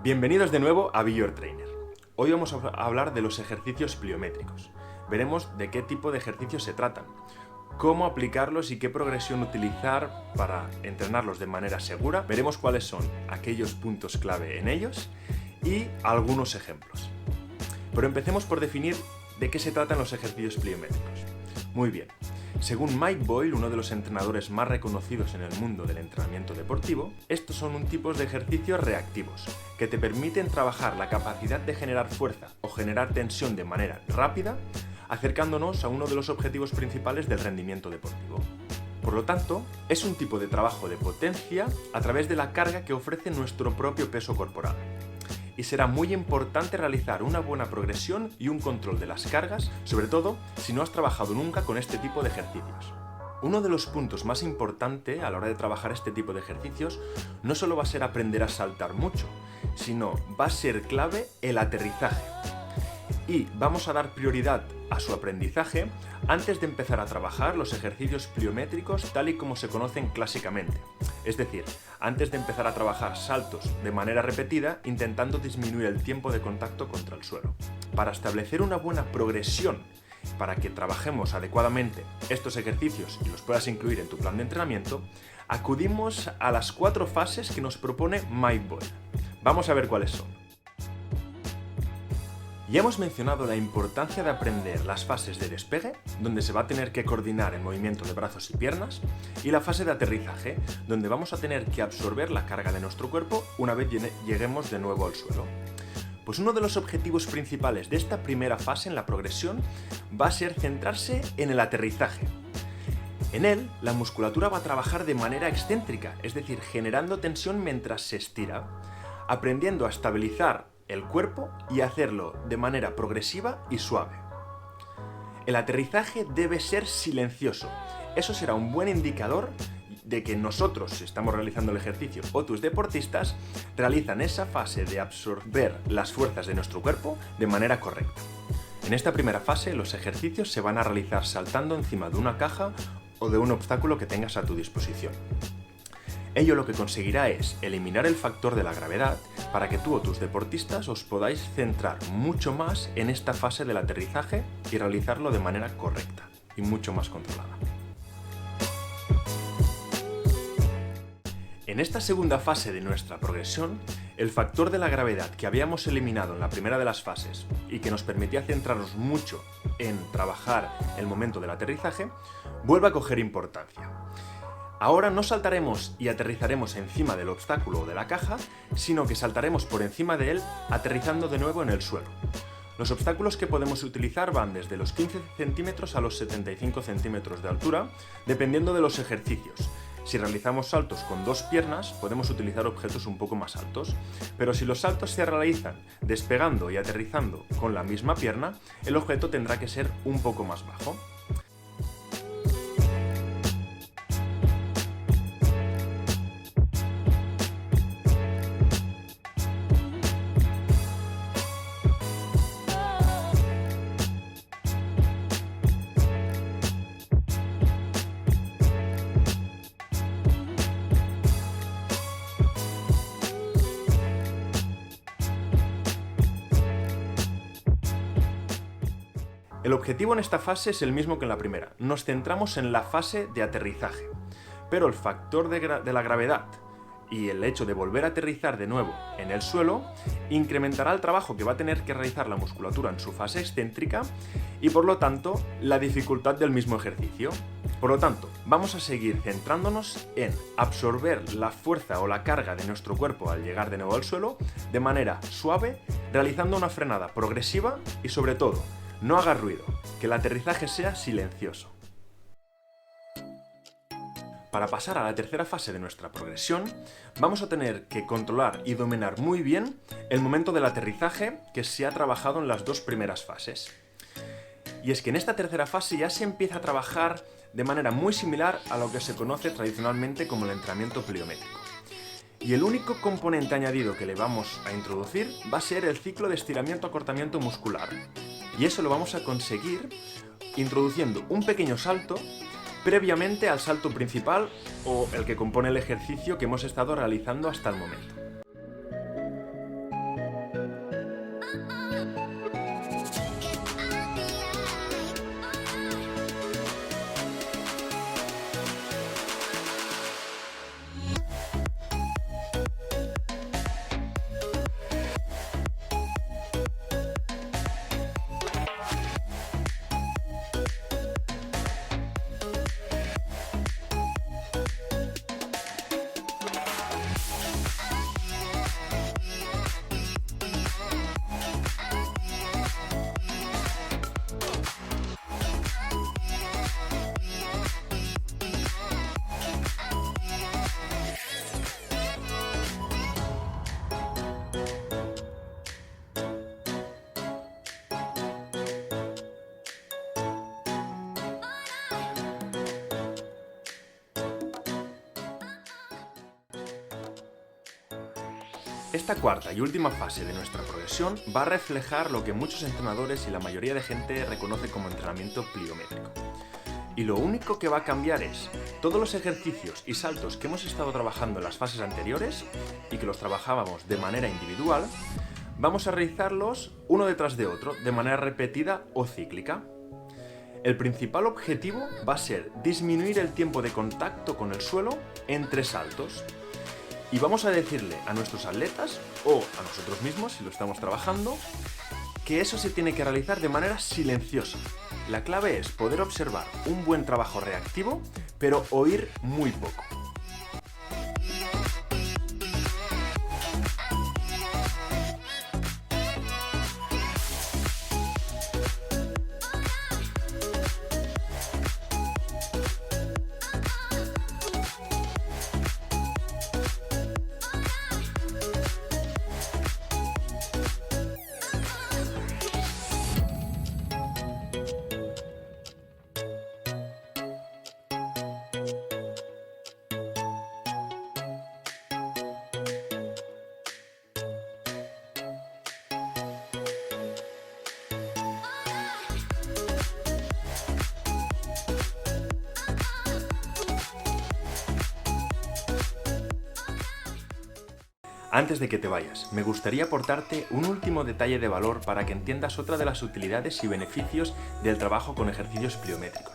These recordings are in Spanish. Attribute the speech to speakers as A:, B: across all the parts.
A: Bienvenidos de nuevo a Be Your Trainer. Hoy vamos a hablar de los ejercicios pliométricos. Veremos de qué tipo de ejercicios se tratan, cómo aplicarlos y qué progresión utilizar para entrenarlos de manera segura. Veremos cuáles son aquellos puntos clave en ellos y algunos ejemplos. Pero empecemos por definir de qué se tratan los ejercicios pliométricos. Muy bien. Según Mike Boyle, uno de los entrenadores más reconocidos en el mundo del entrenamiento deportivo, estos son un tipo de ejercicios reactivos, que te permiten trabajar la capacidad de generar fuerza o generar tensión de manera rápida, acercándonos a uno de los objetivos principales del rendimiento deportivo. Por lo tanto, es un tipo de trabajo de potencia a través de la carga que ofrece nuestro propio peso corporal. Y será muy importante realizar una buena progresión y un control de las cargas, sobre todo si no has trabajado nunca con este tipo de ejercicios. Uno de los puntos más importantes a la hora de trabajar este tipo de ejercicios no solo va a ser aprender a saltar mucho, sino va a ser clave el aterrizaje. Y vamos a dar prioridad a su aprendizaje antes de empezar a trabajar los ejercicios pliométricos tal y como se conocen clásicamente. Es decir, antes de empezar a trabajar saltos de manera repetida, intentando disminuir el tiempo de contacto contra el suelo. Para establecer una buena progresión, para que trabajemos adecuadamente estos ejercicios y los puedas incluir en tu plan de entrenamiento, acudimos a las 4 fases que nos propone Mike Boyle. Vamos a ver cuáles son. Ya hemos mencionado la importancia de aprender las fases de despegue, donde se va a tener que coordinar el movimiento de brazos y piernas, y la fase de aterrizaje, donde vamos a tener que absorber la carga de nuestro cuerpo una vez lleguemos de nuevo al suelo. Pues uno de los objetivos principales de esta primera fase en la progresión va a ser centrarse en el aterrizaje. En él, la musculatura va a trabajar de manera excéntrica, es decir, generando tensión mientras se estira, aprendiendo a estabilizar el cuerpo y hacerlo de manera progresiva y suave. El aterrizaje debe ser silencioso. Eso será un buen indicador de que nosotros, si estamos realizando el ejercicio o tus deportistas, realizan esa fase de absorber las fuerzas de nuestro cuerpo de manera correcta. En esta primera fase, los ejercicios se van a realizar saltando encima de una caja o de un obstáculo que tengas a tu disposición. Ello lo que conseguirá es eliminar el factor de la gravedad para que tú o tus deportistas os podáis centrar mucho más en esta fase del aterrizaje y realizarlo de manera correcta y mucho más controlada. En esta segunda fase de nuestra progresión, el factor de la gravedad que habíamos eliminado en la primera de las fases y que nos permitía centrarnos mucho en trabajar el momento del aterrizaje, vuelve a coger importancia. Ahora no saltaremos y aterrizaremos encima del obstáculo o de la caja, sino que saltaremos por encima de él, aterrizando de nuevo en el suelo. Los obstáculos que podemos utilizar van desde los 15 centímetros a los 75 centímetros de altura, dependiendo de los ejercicios. Si realizamos saltos con 2 piernas, podemos utilizar objetos un poco más altos, pero si los saltos se realizan despegando y aterrizando con la misma pierna, el objeto tendrá que ser un poco más bajo. El objetivo en esta fase es el mismo que en la primera. Nos centramos en la fase de aterrizaje, pero el factor de la gravedad y el hecho de volver a aterrizar de nuevo en el suelo incrementará el trabajo que va a tener que realizar la musculatura en su fase excéntrica y por lo tanto la dificultad del mismo ejercicio. Por lo tanto, vamos a seguir centrándonos en absorber la fuerza o la carga de nuestro cuerpo al llegar de nuevo al suelo de manera suave, realizando una frenada progresiva y sobre todo, no haga ruido, que el aterrizaje sea silencioso. Para pasar a la tercera fase de nuestra progresión, vamos a tener que controlar y dominar muy bien el momento del aterrizaje que se ha trabajado en las 2 primeras fases. Y es que en esta tercera fase ya se empieza a trabajar de manera muy similar a lo que se conoce tradicionalmente como el entrenamiento pliométrico. Y el único componente añadido que le vamos a introducir va a ser el ciclo de estiramiento-acortamiento muscular. Y eso lo vamos a conseguir introduciendo un pequeño salto previamente al salto principal o el que compone el ejercicio que hemos estado realizando hasta el momento. Esta cuarta y última fase de nuestra progresión va a reflejar lo que muchos entrenadores y la mayoría de gente reconoce como entrenamiento pliométrico. Y lo único que va a cambiar es todos los ejercicios y saltos que hemos estado trabajando en las fases anteriores y que los trabajábamos de manera individual, vamos a realizarlos uno detrás de otro, de manera repetida o cíclica. El principal objetivo va a ser disminuir el tiempo de contacto con el suelo entre saltos. Y vamos a decirle a nuestros atletas, o a nosotros mismos si lo estamos trabajando, que eso se tiene que realizar de manera silenciosa. La clave es poder observar un buen trabajo reactivo, pero oír muy poco. Antes de que te vayas, me gustaría aportarte un último detalle de valor para que entiendas otra de las utilidades y beneficios del trabajo con ejercicios pliométricos.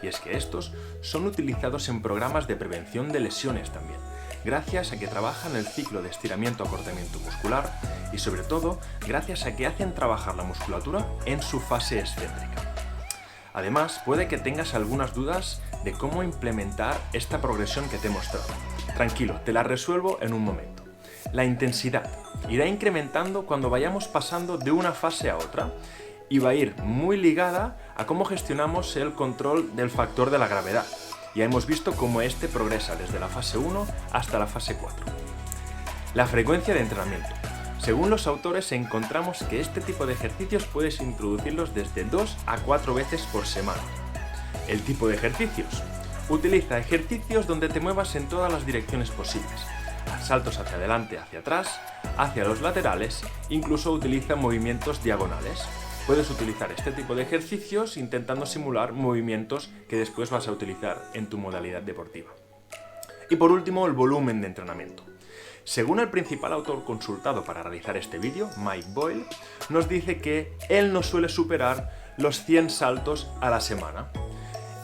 A: Y es que estos son utilizados en programas de prevención de lesiones también, gracias a que trabajan el ciclo de estiramiento-acortamiento muscular y sobre todo gracias a que hacen trabajar la musculatura en su fase excéntrica. Además, puede que tengas algunas dudas de cómo implementar esta progresión que te he mostrado. Tranquilo, te la resuelvo en un momento. La intensidad irá incrementando cuando vayamos pasando de una fase a otra y va a ir muy ligada a cómo gestionamos el control del factor de la gravedad. Ya hemos visto cómo este progresa desde la fase 1 hasta la fase 4. La frecuencia de entrenamiento. Según los autores encontramos que este tipo de ejercicios puedes introducirlos desde 2 a 4 veces por semana. El tipo de ejercicios. Utiliza ejercicios donde te muevas en todas las direcciones posibles. Saltos hacia adelante, hacia atrás, hacia los laterales, incluso utiliza movimientos diagonales. Puedes utilizar este tipo de ejercicios intentando simular movimientos que después vas a utilizar en tu modalidad deportiva. Y por último, el volumen de entrenamiento. Según el principal autor consultado para realizar este vídeo, Mike Boyle, nos dice que él no suele superar los 100 saltos a la semana.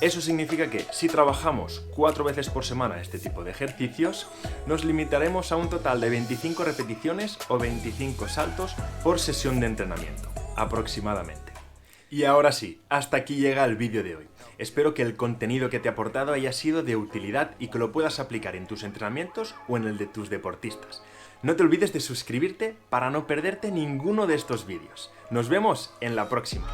A: Eso significa que si trabajamos 4 veces por semana este tipo de ejercicios, nos limitaremos a un total de 25 repeticiones o 25 saltos por sesión de entrenamiento, aproximadamente. Y ahora sí, hasta aquí llega el vídeo de hoy. Espero que el contenido que te he aportado haya sido de utilidad y que lo puedas aplicar en tus entrenamientos o en el de tus deportistas. No te olvides de suscribirte para no perderte ninguno de estos vídeos. Nos vemos en la próxima.